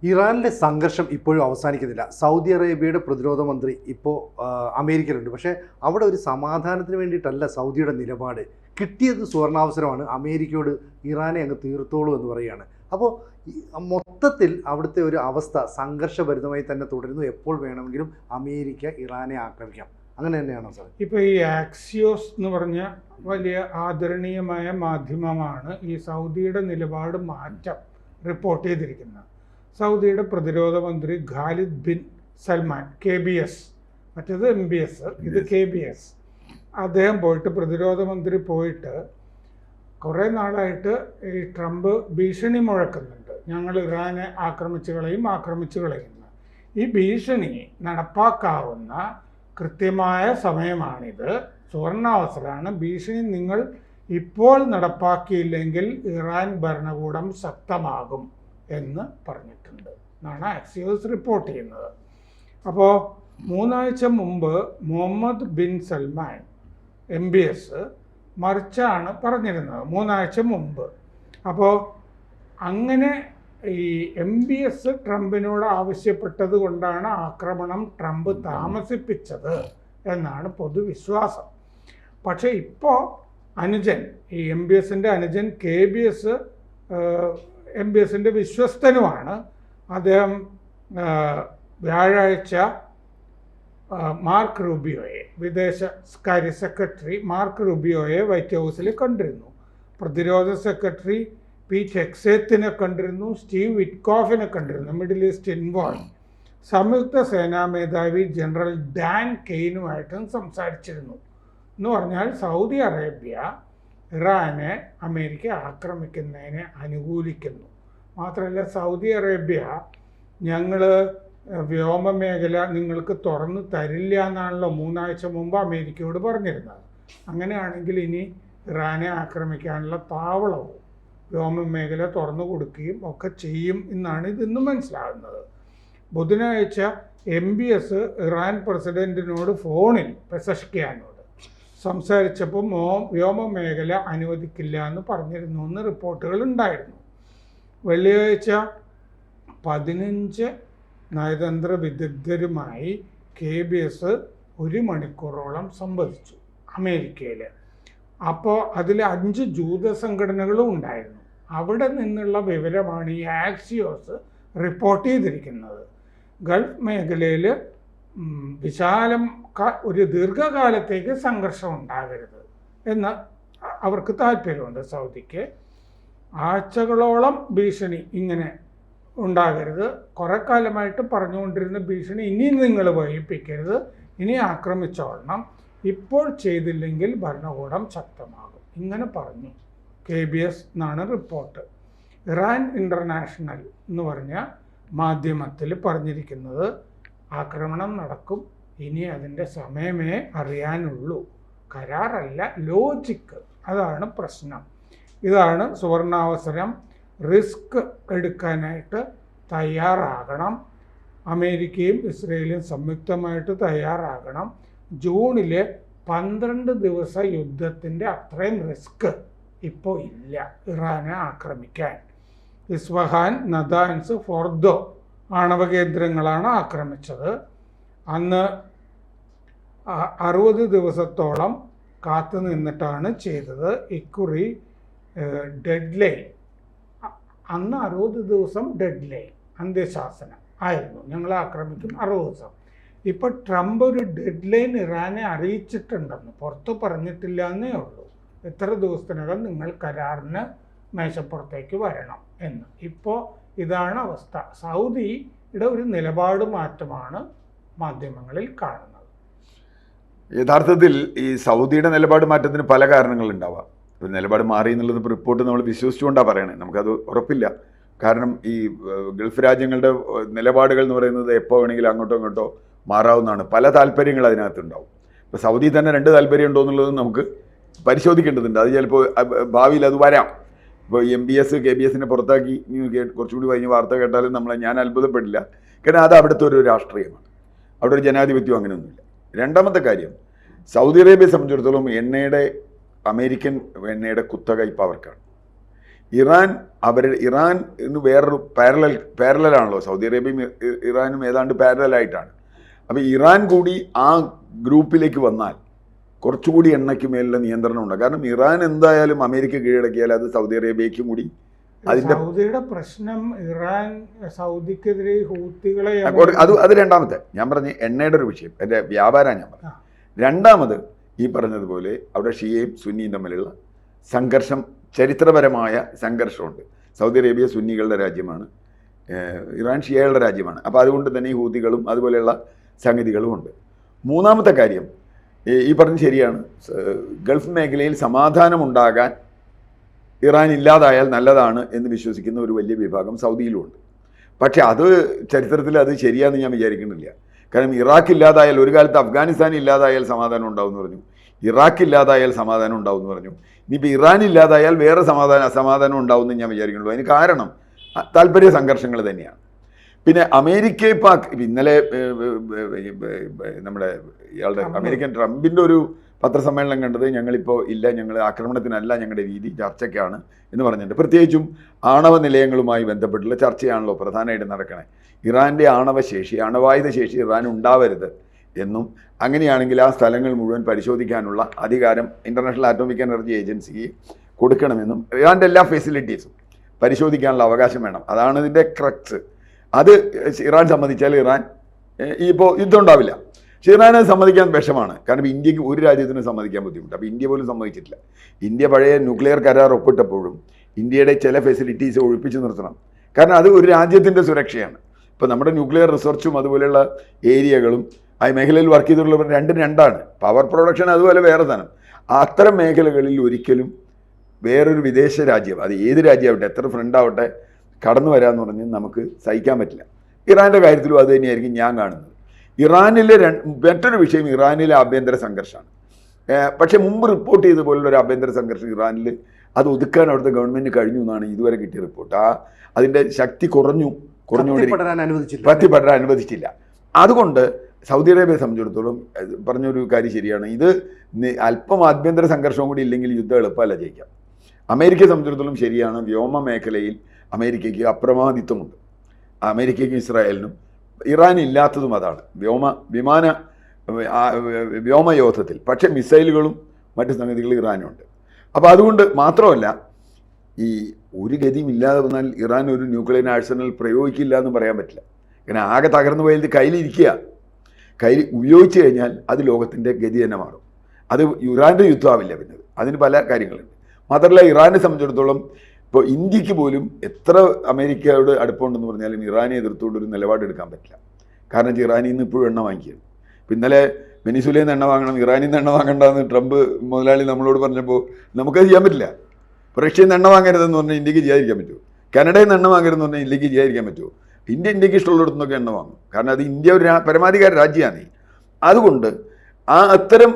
ഇറാനിലെ സംഘർഷം ഇപ്പോഴും അവസാനിക്കുന്നില്ല. സൗദി അറേബ്യയുടെ പ്രതിരോധ മന്ത്രി ഇപ്പോൾ അമേരിക്കയിലുണ്ട്. പക്ഷേ അവിടെ ഒരു സമാധാനത്തിന് വേണ്ടിയിട്ടല്ല സൗദിയുടെ നിലപാട്. കിട്ടിയത് സുവർണാവസരമാണ്, അമേരിക്കയോട് ഇറാനെ അങ്ങ് തീർത്തോളൂ എന്ന് പറയുകയാണ്. അപ്പോൾ മൊത്തത്തിൽ അവിടുത്തെ ഒരു അവസ്ഥ സംഘർഷഭരിതമായി തന്നെ തുടരുന്നു. എപ്പോൾ വേണമെങ്കിലും അമേരിക്ക ഇറാനെ ആക്രമിക്കാം. അങ്ങനെ തന്നെയാണോ സാർ? ഇപ്പോൾ ഈ ആക്സിയോസ് എന്ന് പറഞ്ഞ വലിയ ആദരണീയമായ മാധ്യമമാണ് ഈ സൗദിയുടെ നിലപാട് മാറ്റം റിപ്പോർട്ട് ചെയ്തിരിക്കുന്നത്. സൗദിയുടെ പ്രതിരോധ മന്ത്രി ഖാലിദ് ബിൻ സൽമാൻ, KBS, മറ്റേത് MBS, ഇത് KBS, അദ്ദേഹം പോയിട്ട്, പ്രതിരോധ മന്ത്രി പോയിട്ട് കുറേ നാളായിട്ട് ഈ ട്രംപ് ഭീഷണി മുഴക്കുന്നുണ്ട്, ഞങ്ങൾ ഇറാനെ ആക്രമിച്ചു കളയുന്ന. ഈ ഭീഷണി നടപ്പാക്കാവുന്ന കൃത്യമായ സമയമാണിത്, സുവർണാവസരമാണ്. ഭീഷണി നിങ്ങൾ ഇപ്പോൾ നടപ്പാക്കിയില്ലെങ്കിൽ ഇറാൻ ഭരണകൂടം ശക്തമാകും എന്ന് പറഞ്ഞിട്ടുണ്ട് എന്നാണ് ആക്സിയോസ് റിപ്പോർട്ട് ചെയ്യുന്നത്. അപ്പോൾ 3 ആഴ്ച മുമ്പ് മുഹമ്മദ് ബിൻ സൽമാൻ MBS മറിച്ചാണ് പറഞ്ഞിരുന്നത്, 3 ആഴ്ച മുമ്പ്. അപ്പോൾ അങ്ങനെ ഈ MBS ട്രംപിനോട് ആവശ്യപ്പെട്ടത് കൊണ്ടാണ് ആക്രമണം ട്രംപ് താമസിപ്പിച്ചത് എന്നാണ് പൊതുവിശ്വാസം. പക്ഷേ ഇപ്പോൾ അനുജൻ, ഈ MBSൻ്റെ അനുജൻ KBS MBSൻ്റെ വിശ്വസ്തനുമാണ്. അദ്ദേഹം വ്യാഴാഴ്ച മാർക്ക് റൂബിയോയെ, വിദേശകാര്യ സെക്രട്ടറി മാർക്ക് റൂബിയോയെ വൈറ്റ് ഹൗസിൽ കണ്ടിരുന്നു. പ്രതിരോധ സെക്രട്ടറി പീറ്റ് ഹെക്സേത്തിനെ കണ്ടിരുന്നു, സ്റ്റീവ് വിറ്റ്കോഫിനെ കണ്ടിരുന്നു, മിഡിൽ ഈസ്റ്റ് ഇൻവോൾവ്. സംയുക്ത സേനാ മേധാവി ജനറൽ ഡാൻ കെയ്നുമായിട്ടും സംസാരിച്ചിരുന്നു. എന്ന് പറഞ്ഞാൽ സൗദി അറേബ്യ ഇറാനെ അമേരിക്ക ആക്രമിക്കുന്നതിനെ അനുകൂലിക്കുന്നു. മാത്രമല്ല സൗദി അറേബ്യ ഞങ്ങൾ വ്യോമമേഖല നിങ്ങൾക്ക് തുറന്നു തരില്ല എന്നാണല്ലോ 3 ആഴ്ച മുമ്പ് അമേരിക്കയോട് പറഞ്ഞിരുന്നത്. അങ്ങനെയാണെങ്കിൽ ഇനി ഇറാനെ ആക്രമിക്കാനുള്ള താവളവും വ്യോമമേഖല തുറന്നു കൊടുക്കുകയും ഒക്കെ ചെയ്യും എന്നാണ് ഇതിന്ന് മനസ്സിലാകുന്നത്. ബുധനാഴ്ച MBS ഇറാൻ പ്രസിഡന്റിനോട് ഫോണിൽ പെസഷ്കിയാനോട് സംസാരിച്ചപ്പോൾ വ്യോമമേഖല അനുവദിക്കില്ല എന്ന് പറഞ്ഞിരുന്നു എന്ന് റിപ്പോർട്ടുകൾ ഉണ്ടായിരുന്നു. വെള്ളിയാഴ്ച 15 നയതന്ത്ര വിദഗ്ധരുമായി KBS 1 മണിക്കൂറോളം സംവദിച്ചു അമേരിക്കയിൽ. അപ്പോൾ അതിൽ 5 ജൂത സംഘടനകളും ഉണ്ടായിരുന്നു. അവിടെ നിന്നുള്ള വിവരമാണ് ഈ ആക്സിയോസ് റിപ്പോർട്ട് ചെയ്തിരിക്കുന്നത്. ഗൾഫ് മേഖലയിൽ ഒരു ദീർഘകാലത്തേക്ക് സംഘർഷം ഉണ്ടാകരുത് എന്ന് അവർക്ക് താല്പര്യമുണ്ട് സൗദിക്ക്. ആഴ്ചകളോളം ഭീഷണി ഇങ്ങനെ ഉണ്ടാകരുത്, കുറേ കാലമായിട്ട് പറഞ്ഞുകൊണ്ടിരുന്ന ഭീഷണി ഇനി നിങ്ങൾ വഹിപ്പിക്കരുത്, ഇനി ആക്രമിച്ചോളണം, ഇപ്പോൾ ചെയ്തില്ലെങ്കിൽ ഭരണകൂടം ശക്തമാകും, ഇങ്ങനെ പറഞ്ഞു KBS എന്നാണ് റിപ്പോർട്ട്. ഇറാൻ ഇൻ്റർനാഷണൽ എന്ന് പറഞ്ഞ മാധ്യമത്തിൽ പറഞ്ഞിരിക്കുന്നത് ആക്രമണം നടക്കും, ഇനി അതിൻ്റെ സമയമേ അറിയാനുള്ളൂ, കരാറല്ല ലോജിക്ക്, അതാണ് പ്രശ്നം. ഇതാണ് സുവർണാവസരം, റിസ്ക് എടുക്കാനായിട്ട് തയ്യാറാകണം, അമേരിക്കയും ഇസ്രയേലും സംയുക്തമായിട്ട് തയ്യാറാകണം. ജൂണിലെ 12 ദിവസ യുദ്ധത്തിൻ്റെ അത്രയും റിസ്ക് ഇപ്പോൾ ഇല്ല ഇറാനെ ആക്രമിക്കാൻ. ഇസ്ഫഹാൻ, നദാൻസ്, ഫോർദോ ആണവ കേന്ദ്രങ്ങളാണ് ആക്രമിച്ചത്. അന്ന് 60 ദിവസത്തോളം കാത്തു നിന്നിട്ടാണ് ചെയ്തത്. ഇക്കുറി ഡെഡ് ലൈൻ, അന്ന് 60 ദിവസം ഡെഡ് ലൈൻ, അന്ത്യശാസനം ആയിരുന്നു, ഞങ്ങൾ ആക്രമിക്കും 60 ദിവസം. ഇപ്പോൾ ട്രംപ് ഒരു ഡെഡ് ലൈൻ ഇറാനെ അറിയിച്ചിട്ടുണ്ടെന്ന്, പുറത്ത് പറഞ്ഞിട്ടില്ല എന്നേ ഉള്ളൂ, എത്ര ദിവസത്തിനകം നിങ്ങൾ കരാറിന് മേശപ്പുറത്തേക്ക് വരണം എന്ന്. ഇപ്പോൾ ഇതാണ് അവസ്ഥ. സൗദിയുടെ ഒരു നിലപാട് മാറ്റമാണ് മാധ്യമങ്ങളിൽ കാണുന്നത്. യഥാർത്ഥത്തിൽ ഈ സൗദിയുടെ നിലപാട് മാറ്റത്തിന് പല കാരണങ്ങളുണ്ടാവാം. ഒരു നിലപാട് മാറി എന്നുള്ളത് റിപ്പോർട്ട് നമ്മൾ വിശ്വസിച്ചുകൊണ്ടാണ് പറയണേ, നമുക്കത് ഉറപ്പില്ല. കാരണം ഈ ഗൾഫ് രാജ്യങ്ങളുടെ നിലപാടുകൾ എന്ന് പറയുന്നത് എപ്പോൾ വേണമെങ്കിലും അങ്ങോട്ടോ ഇങ്ങോട്ടോ മാറാവുന്നതാണ്. പല താല്പര്യങ്ങൾ അതിനകത്തുണ്ടാവും. ഇപ്പോൾ സൗദി തന്നെ 2 താല്പര്യം ഉണ്ടോ എന്നുള്ളത് നമുക്ക് പരിശോധിക്കേണ്ടതുണ്ട്. അത് ചിലപ്പോൾ ഭാവിയിൽ അത് വരാം. ഇപ്പോൾ MBS KBSനെ പുറത്താക്കി കുറച്ചുകൂടി കഴിഞ്ഞ് വാർത്ത കേട്ടാലും ഞാൻ അത്ഭുതപ്പെടില്ല. കാരണം അത് അവിടുത്തെ ഒരു രാഷ്ട്രീയമാണ്, അവിടെ ഒരു ജനാധിപത്യം അങ്ങനെയൊന്നുമില്ല. രണ്ടാമത്തെ കാര്യം, സൗദി അറേബ്യയെ സംബന്ധിച്ചിടത്തോളം അമേരിക്കൻ എണ്ണയുടെ കുത്തക ഇപ്പോൾ അവർക്കാണ്. ഇറാൻ ഇന്ന് വേറൊരു പാരലാണല്ലോ, സൗദി അറേബ്യയും ഇറാനും ഏതാണ്ട് പാരലായിട്ടാണ്. അപ്പോൾ ഇറാൻ കൂടി ആ ഗ്രൂപ്പിലേക്ക് വന്നാൽ കുറച്ചുകൂടി എണ്ണയ്ക്ക് മേലുള്ള നിയന്ത്രണം ഉണ്ട്. കാരണം ഇറാൻ എന്തായാലും അമേരിക്ക കീഴടക്കിയാൽ അത് സൗദി അറേബ്യയ്ക്കും കൂടി അതിൻ്റെ സൗദിയുടെ പ്രശ്നം ഇറാൻ സൗദിക്കെതിരെ ഹൂത്തികളെ അത് രണ്ടാമത്തെ. ഞാൻ പറഞ്ഞ എണ്ണയുടെ ഒരു വിഷയം, എൻ്റെ വ്യാപാരം ഞാൻ പറഞ്ഞു. രണ്ടാമത് ഈ പറഞ്ഞതുപോലെ അവിടെ ഷിയയും സുന്നിയും തമ്മിലുള്ള സംഘർഷം, ചരിത്രപരമായ സംഘർഷമുണ്ട്. സൗദി അറേബ്യ സുന്നികളുടെ രാജ്യമാണ്, ഇറാൻ ഷിയകളുടെ രാജ്യമാണ്. അപ്പോൾ അതുകൊണ്ട് തന്നെ ഈ ഹൂതികളും അതുപോലെയുള്ള സംഗതികളുമുണ്ട്. മൂന്നാമത്തെ കാര്യം, ഈ പറഞ്ഞ ശരിയാണ്, ഗൾഫ് മേഖലയിൽ സമാധാനമുണ്ടാകാൻ ഇറാൻ ഇല്ലാതായാൽ നല്ലതാണ് എന്ന് വിശ്വസിക്കുന്ന ഒരു വലിയ വിഭാഗം സൗദിയിലുമുണ്ട്. പക്ഷേ അത് ചരിത്രത്തിൽ അത് ശരിയാണെന്ന് ഞാൻ വിചാരിക്കുന്നില്ല. കാരണം ഇറാഖ് ഇല്ലാതായാൽ, ഒരു കാലത്ത് അഫ്ഗാനിസ്ഥാൻ ഇല്ലാതായാൽ സമാധാനം ഉണ്ടാവുമെന്ന് പറഞ്ഞു, ഇറാഖ് ഇല്ലാതായാൽ സമാധാനം ഉണ്ടാവുമെന്ന് പറഞ്ഞു. ഇനിയിപ്പോൾ ഇറാൻ ഇല്ലാതായാൽ വേറെ അസമാധാനം ഉണ്ടാവുമെന്ന് ഞാൻ വിചാരിക്കുന്നുള്ളൂ. അതിന് കാരണം താല്പര്യ സംഘർഷങ്ങൾ തന്നെയാണ്. പിന്നെ അമേരിക്ക ഇന്നലെ നമ്മുടെ ഇയാളുടെ അമേരിക്കൻ ട്രംപിൻ്റെ ഒരു പത്രസമ്മേളനം കണ്ടത്, ഞങ്ങളിപ്പോൾ ഇല്ല, ഞങ്ങൾ ആക്രമണത്തിനല്ല, ഞങ്ങളുടെ രീതി ചർച്ചയ്ക്കാണ് എന്ന് പറഞ്ഞിട്ടുണ്ട്. പ്രത്യേകിച്ചും ആണവ നിലയങ്ങളുമായി ബന്ധപ്പെട്ടുള്ള ചർച്ചയാണല്ലോ പ്രധാനമായിട്ട് നടക്കണേ. ഇറാൻ്റെ അണവായുധ ശേഷി ഇറാൻ ഉണ്ടാവരുത് എന്നും അങ്ങനെയാണെങ്കിൽ ആ സ്ഥലങ്ങൾ മുഴുവൻ പരിശോധിക്കാനുള്ള അധികാരം ഇൻ്റർനാഷണൽ ആറ്റോമിക് എനർജി ഏജൻസിക്ക് കൊടുക്കണമെന്നും ഇറാൻ്റെ എല്ലാ ഫെസിലിറ്റീസും പരിശോധിക്കാനുള്ള അവകാശം വേണം. അതാണ് ഇതിൻ്റെ ക്രക്സ്. അത് ഇറാൻ സമ്മതിച്ചാൽ ഇറാൻ ഇപ്പോൾ യുദ്ധം ഉണ്ടാവില്ല. പക്ഷേ ഇറാനെ സമ്മതിക്കാൻ വിഷമാണ്. കാരണം ഇന്ത്യക്ക് ഒരു രാജ്യത്തിന് സമ്മതിക്കാൻ ബുദ്ധിമുട്ട്. അപ്പോൾ ഇന്ത്യ പോലും സമ്മതിച്ചിട്ടില്ല. ഇന്ത്യ പഴയ ന്യൂക്ലിയർ കരാർ ഒപ്പിട്ടപ്പോഴും ഇന്ത്യയുടെ ചില ഫെസിലിറ്റീസ് ഒഴിപ്പിച്ചു നിർത്തണം. കാരണം അത് ഒരു രാജ്യത്തിൻ്റെ സുരക്ഷയാണ്. ഇപ്പോൾ നമ്മുടെ ന്യൂക്ലിയർ റിസർച്ചും അതുപോലെയുള്ള ഏരിയകളും ആ മേഖലയിൽ വർക്ക് ചെയ്തിട്ടുള്ളവർ രണ്ടാണ്. പവർ പ്രൊഡക്ഷൻ അതുപോലെ വേറെ സാധനം. അത്തരം മേഖലകളിൽ ഒരിക്കലും വേറൊരു വിദേശ രാജ്യം, അത് ഏത് രാജ്യമാവട്ടെ, എത്ര ഫ്രണ്ട് ആവട്ടെ, കടന്നു വരാമെന്ന് പറഞ്ഞ് നമുക്ക് സഹിക്കാൻ പറ്റില്ല. ഇറാൻ്റെ കാര്യത്തിലും അത് തന്നെയായിരിക്കും ഞാൻ കാണുന്നത്. ഇറാനിലെ മറ്റൊരു വിഷയം ഇറാനിലെ ആഭ്യന്തര സംഘർഷമാണ്. പക്ഷേ മുമ്പ് റിപ്പോർട്ട് ചെയ്ത പോലുള്ള ഒരു ആഭ്യന്തര സംഘർഷം ഇറാനിൽ അത് ഒതുക്കാൻ അവിടുത്തെ ഗവൺമെൻറ് കഴിഞ്ഞു എന്നാണ് ഇതുവരെ കിട്ടിയ റിപ്പോർട്ട്. അതിൻ്റെ ശക്തി പത്തിപ്പെടാൻ അനുവദിച്ചില്ല. അതുകൊണ്ട് സൗദി അറേബ്യയെ സംബന്ധിച്ചിടത്തോളം പറഞ്ഞൊരു കാര്യം ശരിയാണ്, ഇത് അല്പം ആഭ്യന്തര സംഘർഷവും കൂടി ഇല്ലെങ്കിൽ യുദ്ധം എളുപ്പമല്ല ജയിക്കാം. അമേരിക്കയെ സംബന്ധിച്ചിടത്തോളം ശരിയാണ്, വ്യോമ മേഖലയിൽ അമേരിക്കയ്ക്ക് അപ്രമാദിത്വമുണ്ട്. അമേരിക്കയ്ക്കും ഇസ്രായേലിനും. ഇറാൻ ഇല്ലാത്തതും അതാണ്, വ്യോമയോധത്തിൽ. പക്ഷേ മിസൈലുകളും മറ്റു സംഗതികളും ഇറാനുണ്ട്. അപ്പോൾ അതുകൊണ്ട് മാത്രമല്ല, ഈ ഒരു ഗതിയും ഇല്ലാതെ വന്നാൽ ഇറാൻ ഒരു ന്യൂക്ലിയർ ആഴ്സണൽ പ്രയോഗിക്കില്ല എന്ന് പറയാൻ പറ്റില്ല. കാരണം ആകെ തകർന്നു പോയത് കയ്യിൽ ഉപയോഗിച്ച് കഴിഞ്ഞാൽ അത് ലോകത്തിൻ്റെ ഗതി തന്നെ മാറും. അത് ഇറാൻ്റെ യുദ്ധമാവില്ല. പിന്നെ അതിന് പല കാര്യങ്ങളുണ്ട്. മാത്രമല്ല ഇറാനെ സംബന്ധിച്ചിടത്തോളം ഇപ്പോൾ ഇന്ത്യക്ക് പോലും എത്ര അമേരിക്കയോട് അടുപ്പമുണ്ടെന്ന് പറഞ്ഞാലും ഇറാനെ എതിർത്തുകൊണ്ട് ഒരു നിലപാടെടുക്കാൻ പറ്റില്ല. കാരണം ഇറാനിൽ നിന്ന് ഇപ്പോഴും എണ്ണ വാങ്ങിക്കുകയാണ്. ഇപ്പം ഇന്നലെ വെനിസുലയിൽ നിന്ന് എണ്ണ വാങ്ങണം, ഇറാനിൽ നിന്ന് എണ്ണ വാങ്ങണ്ടെന്ന് ട്രംപ് മുതലാളി നമ്മളോട് പറഞ്ഞപ്പോൾ നമുക്കത് ചെയ്യാൻ പറ്റില്ല. റഷ്യയിൽ നിന്ന് എണ്ണ വാങ്ങരുതെന്ന് പറഞ്ഞാൽ ഇന്ത്യക്ക് ചെയ്യാതിരിക്കാൻ പറ്റുമോ? കാനഡയിൽ നിന്ന് എണ്ണ വാങ്ങരുതെന്ന് പറഞ്ഞാൽ ഇന്ത്യക്ക് ചെയ്യാതിരിക്കാൻ പറ്റുമോ? ഇന്ത്യക്ക് ഇഷ്ടമുള്ളിടത്തുനിന്നൊക്കെ എണ്ണ വാങ്ങും. കാരണം അത് ഇന്ത്യ ഒരു പരമാധികാര രാജ്യമാണ്. അതുകൊണ്ട് അത്തരം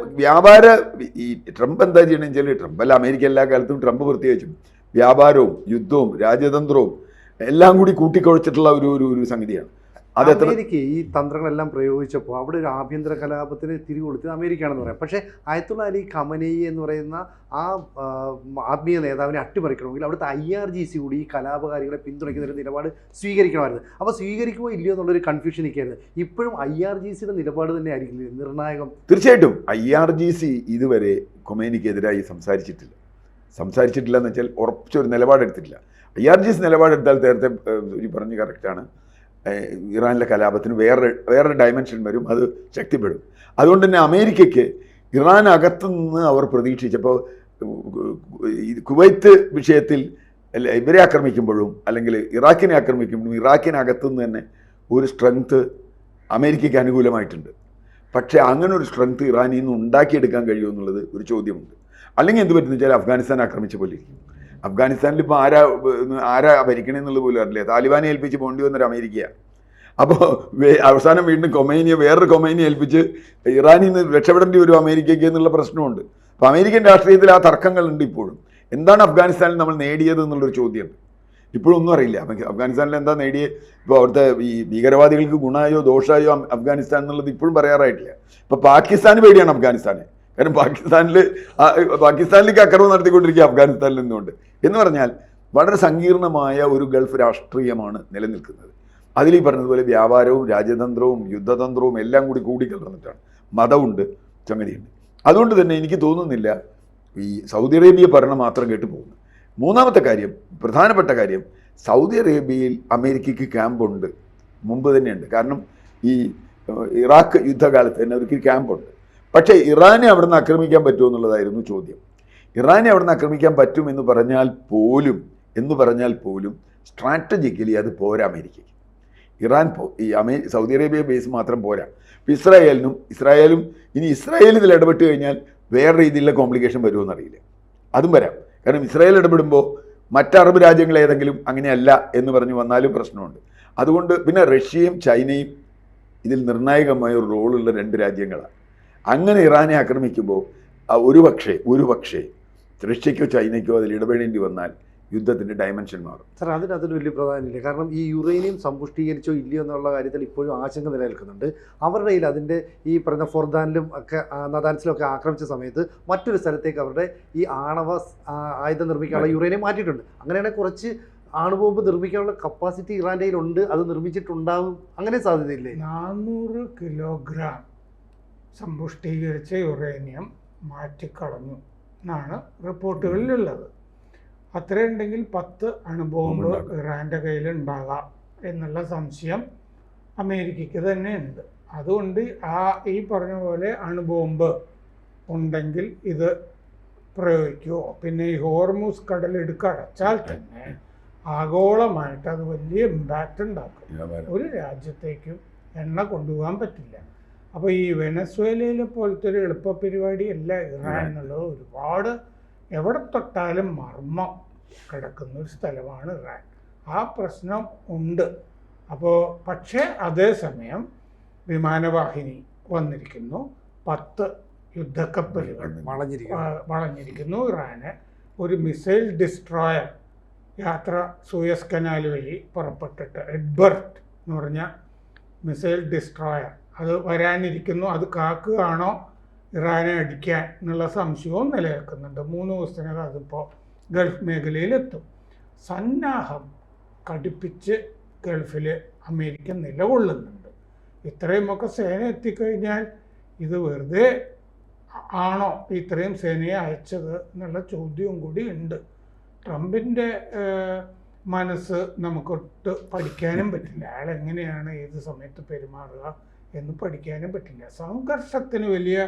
ഈ ട്രംപ് എന്താ ചെയ്യണമെന്ന് വെച്ചാൽ, ട്രംപ് അല്ല, അമേരിക്ക എല്ലാ കാലത്തും ട്രംപ് പ്രത്യേകിച്ചും വ്യാപാരവും യുദ്ധവും രാജ്യതന്ത്രവും എല്ലാം കൂടി കൂട്ടിക്കുഴച്ചിട്ടുള്ള ഒരു സംഗതിയാണ്. അമേരിക്ക ഈ തന്ത്രങ്ങളെല്ലാം പ്രയോഗിച്ചപ്പോൾ അവിടെ ഒരു ആഭ്യന്തര കലാപത്തിന് തിരികൊടുത്തത് അമേരിക്കയാണെന്ന് പറയാം. പക്ഷേ അയത്തുള്ള അലി ഖമനേയി എന്ന് പറയുന്ന ആ ആത്മീയ നേതാവിനെ അട്ടിമറിക്കണമെങ്കിൽ അവിടുത്തെ IRGC കൂടി ഈ കലാപകാരികളെ പിന്തുണയ്ക്കുന്ന ഒരു നിലപാട് സ്വീകരിക്കണമായിരുന്നു. അപ്പോൾ സ്വീകരിക്കുമോ ഇല്ലയോ എന്നുള്ളൊരു കൺഫ്യൂഷൻ നിൽക്കായിരുന്നു. ഇപ്പോഴും IRGCയുടെ നിലപാട് തന്നെ ആയിരിക്കില്ല നിർണായകം? തീർച്ചയായിട്ടും IRGC ഇതുവരെ ഖൊമേനിക്കെതിരായി സംസാരിച്ചിട്ടില്ല എന്ന് വെച്ചാൽ ഉറപ്പിച്ചൊരു നിലപാടെടുത്തിട്ടില്ല. IRGC നിലപാടെടുത്താൽ നേരത്തെ പറഞ്ഞ് കറക്റ്റാണ്, ഇറാനിലെ കലാപത്തിന് വേറൊരു ഡയമെൻഷൻ വരും, അത് ശക്തിപ്പെടും. അതുകൊണ്ട് തന്നെ അമേരിക്കയ്ക്ക് ഇറാനകത്തു നിന്ന് അവർ പ്രതീക്ഷിച്ചപ്പോൾ കുവൈത്ത് വിഷയത്തിൽ ഇവരെ ആക്രമിക്കുമ്പോഴും അല്ലെങ്കിൽ ഇറാഖിനെ ആക്രമിക്കുമ്പോഴും ഇറാഖിനകത്തു നിന്ന് തന്നെ ഒരു സ്ട്രെങ്ത്ത് അമേരിക്കയ്ക്ക് അനുകൂലമായിട്ടുണ്ട്. പക്ഷേ അങ്ങനെ ഒരു സ്ട്രെങ്ത്ത് ഇറാനിൽ നിന്ന് ഉണ്ടാക്കിയെടുക്കാൻ കഴിയുമെന്നുള്ളത് ഒരു ചോദ്യമുണ്ട്. അല്ലെങ്കിൽ എന്ത് പറ്റുന്ന വെച്ചാൽ അഫ്ഗാനിസ്ഥാൻ ആക്രമിച്ച പോലെ ഇരിക്കും. അഫ്ഗാനിസ്ഥാനിൽ ഇപ്പോൾ ആരാ ഭരിക്കണമെന്നുള്ളത് പോലും അറിയില്ല. താലിബാനെ ഏൽപ്പിച്ച് പോകേണ്ടി വന്നൊരു അമേരിക്കയാണ്. അപ്പോൾ അവസാനം വീണ്ടും വേറൊരു കൊമൈനിയെ ഏൽപ്പിച്ച് ഇറാനിൽ നിന്ന് രക്ഷപ്പെടേണ്ടി വരും അമേരിക്കയ്ക്ക് എന്നുള്ള പ്രശ്നമുണ്ട്. അപ്പോൾ അമേരിക്കൻ രാഷ്ട്രീയത്തിൽ ആ തർക്കങ്ങളുണ്ട് ഇപ്പോഴും. എന്താണ് അഫ്ഗാനിസ്ഥാനിൽ നമ്മൾ നേടിയത് എന്നുള്ളൊരു ചോദ്യമുണ്ട്. ഇപ്പോഴൊന്നും അറിയില്ല അഫ്ഗാനിസ്ഥാനിൽ എന്താ നേടിയത്. ഇപ്പോൾ അവിടുത്തെ ഈ ഭീകരവാദികൾക്ക് ഗുണമായോ ദോഷമായോ അഫ്ഗാനിസ്ഥാൻ എന്നുള്ളത് ഇപ്പോഴും പറയാറായിട്ടില്ല. ഇപ്പോൾ പാകിസ്ഥാന് പേടിയാണ് അഫ്ഗാനിസ്ഥാനെ. കാരണം പാകിസ്ഥാനിലേക്ക് ആക്രമണം നടത്തിക്കൊണ്ടിരിക്കുക അഫ്ഗാനിസ്ഥാനിൽ നിന്നുകൊണ്ട്. എന്ന് പറഞ്ഞാൽ വളരെ സങ്കീർണമായ ഒരു ഗൾഫ് രാഷ്ട്രീയമാണ് നിലനിൽക്കുന്നത്. അതിൽ ഈ പറഞ്ഞതുപോലെ വ്യാപാരവും രാജ്യതന്ത്രവും യുദ്ധതന്ത്രവും എല്ലാം കൂടി കൂടിക്കലർന്നിട്ടാണ്. മതമുണ്ട്, സംഗതിയുണ്ട്. അതുകൊണ്ട് തന്നെ എനിക്ക് തോന്നുന്നില്ല ഈ സൗദി അറേബ്യ ഭരണം മാത്രം കേട്ട് പോകുന്നു. മൂന്നാമത്തെ കാര്യം, പ്രധാനപ്പെട്ട കാര്യം, സൗദി അറേബ്യയിൽ അമേരിക്കയ്ക്ക് ക്യാമ്പുണ്ട്, മുമ്പ് തന്നെയുണ്ട്. കാരണം ഈ ഇറാഖ് യുദ്ധകാലത്ത് തന്നെ അവർക്ക് ക്യാമ്പുണ്ട്. പക്ഷേ ഇറാനെ അവിടെ നിന്ന് ആക്രമിക്കാൻ പറ്റുമോ എന്നുള്ളതായിരുന്നു ചോദ്യം. ഇറാനെ അവിടെ നിന്ന് ആക്രമിക്കാൻ പറ്റുമെന്ന് പറഞ്ഞാൽ പോലും സ്ട്രാറ്റജിക്കലി അത് പോരാ അമേരിക്കയ്ക്ക്. സൗദി അറേബ്യ ബേസ് മാത്രം പോരാ. ഇസ്രായേലും ഇനി ഇസ്രായേൽ ഇതിൽ ഇടപെട്ട് കഴിഞ്ഞാൽ വേറെ രീതിയിലുള്ള കോംപ്ലിക്കേഷൻ വരുമോയെന്നറിയില്ല. അതും വരാം. കാരണം ഇസ്രായേൽ ഇടപെടുമ്പോൾ മറ്റ് അറബ് രാജ്യങ്ങൾ ഏതെങ്കിലും അങ്ങനെയല്ല എന്ന് പറഞ്ഞു വന്നാലും പ്രശ്നമുണ്ട്. അതുകൊണ്ട് പിന്നെ റഷ്യയും ചൈനയും ഇതിൽ നിർണായകമായ ഒരു റോളുള്ള 2 രാജ്യങ്ങളാണ്. അങ്ങനെ ഇറാനെ ആക്രമിക്കുമ്പോൾ ഒരുപക്ഷേ റഷ്യയ്ക്കോ ചൈനയ്ക്കോ അതിൽ ഇടപെടേണ്ടി വന്നാൽ യുദ്ധത്തിൻ്റെ ഡയമെൻഷൻ മാറും. സാർ, അതിനകത്തൊരു വലിയ പ്രാധാന്യമില്ല. കാരണം ഈ യുറേനിയം സമ്പുഷ്ടീകരിച്ചോ ഇല്ലയോ എന്നുള്ള കാര്യത്തിൽ ഇപ്പോഴും ആശങ്ക നിലനിൽക്കുന്നുണ്ട്. അവരുടെ കയ്യിൽ അതിൻ്റെ ഈ പറയുന്ന ഫോർദാനിലും ഒക്കെ നദാൻസിലും ഒക്കെ ആക്രമിച്ച സമയത്ത് മറ്റൊരു സ്ഥലത്തേക്ക് അവരുടെ ഈ ആണവ ആയുധം നിർമ്മിക്കാനുള്ള യുറേനിയം മാറ്റിയിട്ടുണ്ട്. അങ്ങനെയാണെങ്കിൽ കുറച്ച് ആണുബോംബ് നിർമ്മിക്കാനുള്ള കപ്പാസിറ്റി ഇറാൻ്റെ കയ്യിലുണ്ട്, അത് നിർമ്മിച്ചിട്ടുണ്ടാകും. അങ്ങനെ സാധ്യതയില്ലേ? 400 കിലോഗ്രാം സമ്പുഷ്ടീകരിച്ച യുറേനിയം മാറ്റിക്കളഞ്ഞു എന്നാണ് റിപ്പോർട്ടുകളിലുള്ളത്. അത്രയുണ്ടെങ്കിൽ 10 അണുബോംബ് ഇറാൻ്റെ കയ്യിലുണ്ടാകാം എന്നുള്ള സംശയം അമേരിക്കയ്ക്ക് തന്നെ ഉണ്ട്. അതുകൊണ്ട് ഈ പറഞ്ഞ പോലെ അണുബോംബ് ഉണ്ടെങ്കിൽ ഇത് പ്രയോഗിക്കുമോ? പിന്നെ ഈ ഹോർമൂസ് കടലിടുക്ക് അടച്ചാൽ തന്നെ ആഗോളമായിട്ട് അത് വലിയ ഇമ്പാക്റ്റ് ഉണ്ടാക്കും. ഒരു രാജ്യത്തേക്കും എണ്ണ കൊണ്ടുപോകാൻ പറ്റില്ല. അപ്പോൾ ഈ വെനസ്വേലയിലെ പോലത്തെ ഒരു എളുപ്പ പരിപാടിയല്ല ഇറാൻ എന്നുള്ളത്. ഒരുപാട് എവിടെ തൊട്ടാലും മർമ്മം കിടക്കുന്ന ഒരു സ്ഥലമാണ് ഇറാൻ. ആ പ്രശ്നം ഉണ്ട്. പക്ഷേ അതേസമയം വിമാനവാഹിനി വന്നിരിക്കുന്നു, 10 യുദ്ധക്കപ്പലുകൾ വളഞ്ഞിരിക്കുന്നു. ഇറാന് ഒരു മിസൈൽ ഡിസ്ട്രോയർ യാത്ര സൂയസ് കനാൽ വഴി പുറപ്പെട്ടിട്ട് എഡ്ബർട്ട് എന്ന് പറഞ്ഞ മിസൈൽ ഡിസ്ട്രോയർ അത് വരാനിരിക്കുന്നു. അത് കാക്കുകയാണോ ഇറാനെ അടിക്കാൻ എന്നുള്ള സംശയവും നിലനിൽക്കുന്നുണ്ട്. 3 ദിവസത്തിനകം അതിപ്പോൾ ഗൾഫ് മേഖലയിലെത്തും. സന്നാഹം കടുപ്പിച്ച് ഗൾഫിൽ അമേരിക്ക നിലകൊള്ളുന്നുണ്ട്. ഇത്രയുമൊക്കെ സേന എത്തിക്കഴിഞ്ഞാൽ ഇത് വെറുതെ ആണോ ഇത്രയും സേനയെ അയച്ചത് എന്നുള്ള ചോദ്യവും കൂടി ഉണ്ട്. ട്രംപിൻ്റെ മനസ്സ് നമുക്കൊട്ട് പഠിക്കാനും പറ്റില്ല. അയാൾ എങ്ങനെയാണ് ഏത് സമയത്ത് പെരുമാറുക എന്ന് പഠിക്കാനും പറ്റില്ല. സംഘർഷത്തിന് വലിയ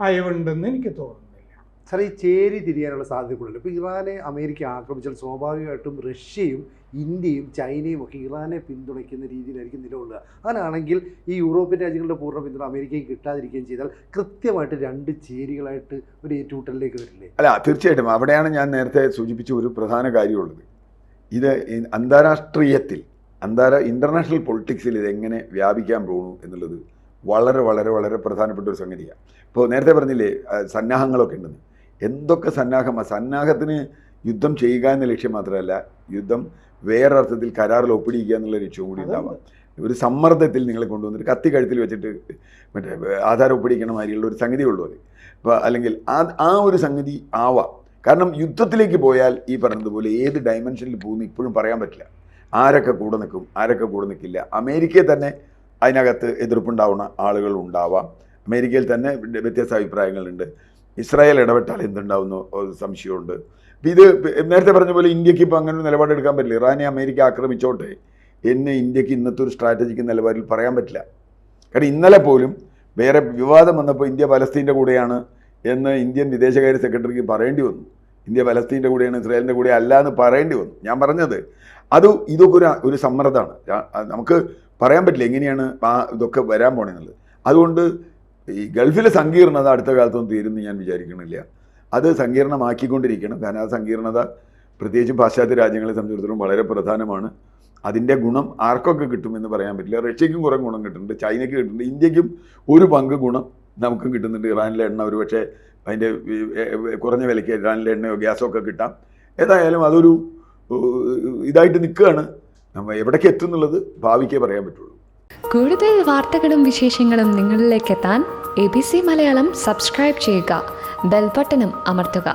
അയവുണ്ടെന്ന് എനിക്ക് തോന്നുന്നില്ല. സാർ, ഈ ചേരി തിരിയാനുള്ള സാധ്യത കൂടുതൽ. ഇപ്പോൾ ഇറാനെ അമേരിക്ക ആക്രമിച്ചാൽ സ്വാഭാവികമായിട്ടും റഷ്യയും ഇന്ത്യയും ചൈനയും ഒക്കെ ഇറാനെ പിന്തുണയ്ക്കുന്ന രീതിയിലായിരിക്കും നിലകൊള്ളുക. അങ്ങനെയാണെങ്കിൽ ഈ യൂറോപ്യൻ രാജ്യങ്ങളുടെ പൂർണ്ണ പിന്തുണ അമേരിക്കയ്ക്ക് കിട്ടാതിരിക്കുകയും ചെയ്താൽ കൃത്യമായിട്ട് 2 ചേരികളായിട്ട് ഒരു ഏറ്റുമുട്ടലിലേക്ക് വരില്ലേ? അല്ല, തീർച്ചയായിട്ടും. അവിടെയാണ് ഞാൻ നേരത്തെ സൂചിപ്പിച്ച ഒരു പ്രധാന കാര്യമുള്ളത്. ഇത് അന്താരാഷ്ട്രീയത്തിൽ ഇൻ്റർനാഷണൽ പൊളിറ്റിക്സിൽ ഇതെങ്ങനെ വ്യാപിക്കാൻ പോകുന്നു എന്നുള്ളത് വളരെ വളരെ വളരെ പ്രധാനപ്പെട്ട ഒരു സംഗതിയാണ്. ഇപ്പോൾ നേരത്തെ പറഞ്ഞില്ലേ സന്നാഹങ്ങളൊക്കെ ഉണ്ടെന്ന്. എന്തൊക്കെ സന്നാഹത്തിന് യുദ്ധം ചെയ്യുക എന്ന ലക്ഷ്യം മാത്രമല്ല, യുദ്ധം വേറൊരർത്ഥത്തിൽ കരാറിൽ ഒപ്പിടിക്കുക എന്നുള്ള ലക്ഷ്യവും കൂടി ഉണ്ടാവാം. ഒരു സമ്മർദ്ദത്തിൽ നിങ്ങളെ കൊണ്ടുവന്നിട്ട് കത്തി കഴുത്തിൽ വെച്ചിട്ട് മറ്റേ ആധാരം ഒപ്പിടിക്കണ മാതിരിയുള്ള ഒരു സംഗതിയുള്ളൂ അത്. അപ്പോൾ അല്ലെങ്കിൽ ആ ഒരു സംഗതി ആവാം. കാരണം യുദ്ധത്തിലേക്ക് പോയാൽ ഈ പറഞ്ഞതുപോലെ ഏത് ഡയമെൻഷനിൽ പോകുന്നു ഇപ്പോഴും പറയാൻ പറ്റില്ല. ആരൊക്കെ കൂടെ നിൽക്കും, ആരൊക്കെ കൂടെ നിൽക്കില്ല. അമേരിക്കയിൽ തന്നെ അതിനകത്ത് എതിർപ്പുണ്ടാവുന്ന ആളുകൾ ഉണ്ടാവാം. അമേരിക്കയിൽ തന്നെ വ്യത്യസ്ത അഭിപ്രായങ്ങളുണ്ട്. ഇസ്രായേൽ ഇടപെട്ടാൽ എന്തുണ്ടാവുന്ന സംശയമുണ്ട്. അപ്പോൾ ഇത് നേരത്തെ പറഞ്ഞ പോലെ ഇന്ത്യക്ക് ഇപ്പോൾ അങ്ങനെ ഒരു നിലപാടെടുക്കാൻ പറ്റില്ല. ഇറാനെ അമേരിക്ക ആക്രമിച്ചോട്ടെ എന്ന് ഇന്ത്യക്ക് ഇന്നത്തെ ഒരു സ്ട്രാറ്റജിക്ക് നിലപാടിൽ പറയാൻ പറ്റില്ല. കാരണം ഇന്നലെ പോലും വേറെ വിവാദം വന്നപ്പോൾ ഇന്ത്യ പലസ്തീൻ്റെ കൂടെയാണ് എന്ന് ഇന്ത്യൻ വിദേശകാര്യ സെക്രട്ടറിക്ക് പറയേണ്ടി വന്നു. ഇന്ത്യ പലസ്തീൻ്റെ കൂടെയാണ്, ഇസ്രായേലിൻ്റെ കൂടെ അല്ല എന്ന് പറയേണ്ടി വന്നു. ഞാൻ പറഞ്ഞത് ഇതൊക്കെ ഒരു സമ്മർദ്ദമാണ്. നമുക്ക് പറയാൻ പറ്റില്ല എങ്ങനെയാണ് ഇതൊക്കെ വരാൻ പോണെന്നുള്ളത്. അതുകൊണ്ട് ഈ ഗൾഫിലെ സങ്കീർണത അടുത്ത കാലത്തൊന്നും തീരുമെന്ന് ഞാൻ വിചാരിക്കണില്ല. അത് സങ്കീർണമാക്കിക്കൊണ്ടിരിക്കണം. കാരണം ആ സങ്കീർണത പ്രത്യേകിച്ചും പാശ്ചാത്യ രാജ്യങ്ങളെ സംബന്ധിച്ചിടത്തോളം വളരെ പ്രധാനമാണ്. അതിൻ്റെ ഗുണം ആർക്കൊക്കെ കിട്ടുമെന്ന് പറയാൻ പറ്റില്ല. റഷ്യയ്ക്കും കുറേ ഗുണം കിട്ടുന്നുണ്ട്, ചൈനയ്ക്ക് കിട്ടുന്നുണ്ട്, ഇന്ത്യക്കും ഒരു പങ്ക് ഗുണം നമുക്കും കിട്ടുന്നുണ്ട്. ഇറാനിലെ എണ്ണ ഒരു പക്ഷേ അതിൻ്റെ കുറഞ്ഞ വിലയ്ക്ക് ഇറാനിലെ എണ്ണയോ ഗ്യാസോ ഒക്കെ കിട്ടാം. ഏതായാലും അതൊരു ഇതായിട്ട് നിൽക്കുകയാണ്. നമ്മൾ എവിടേക്ക് എത്തും എന്നുള്ളത് ഭാവിക്കേ പറയാൻ പറ്റുള്ളൂ. കൂടുതൽ വാർത്തകളും വിശേഷങ്ങളും നിങ്ങളിലേക്ക് എത്താൻ ABC മലയാളം സബ്സ്ക്രൈബ് ചെയ്യുക, ബെൽബട്ടനും അമർത്തുക.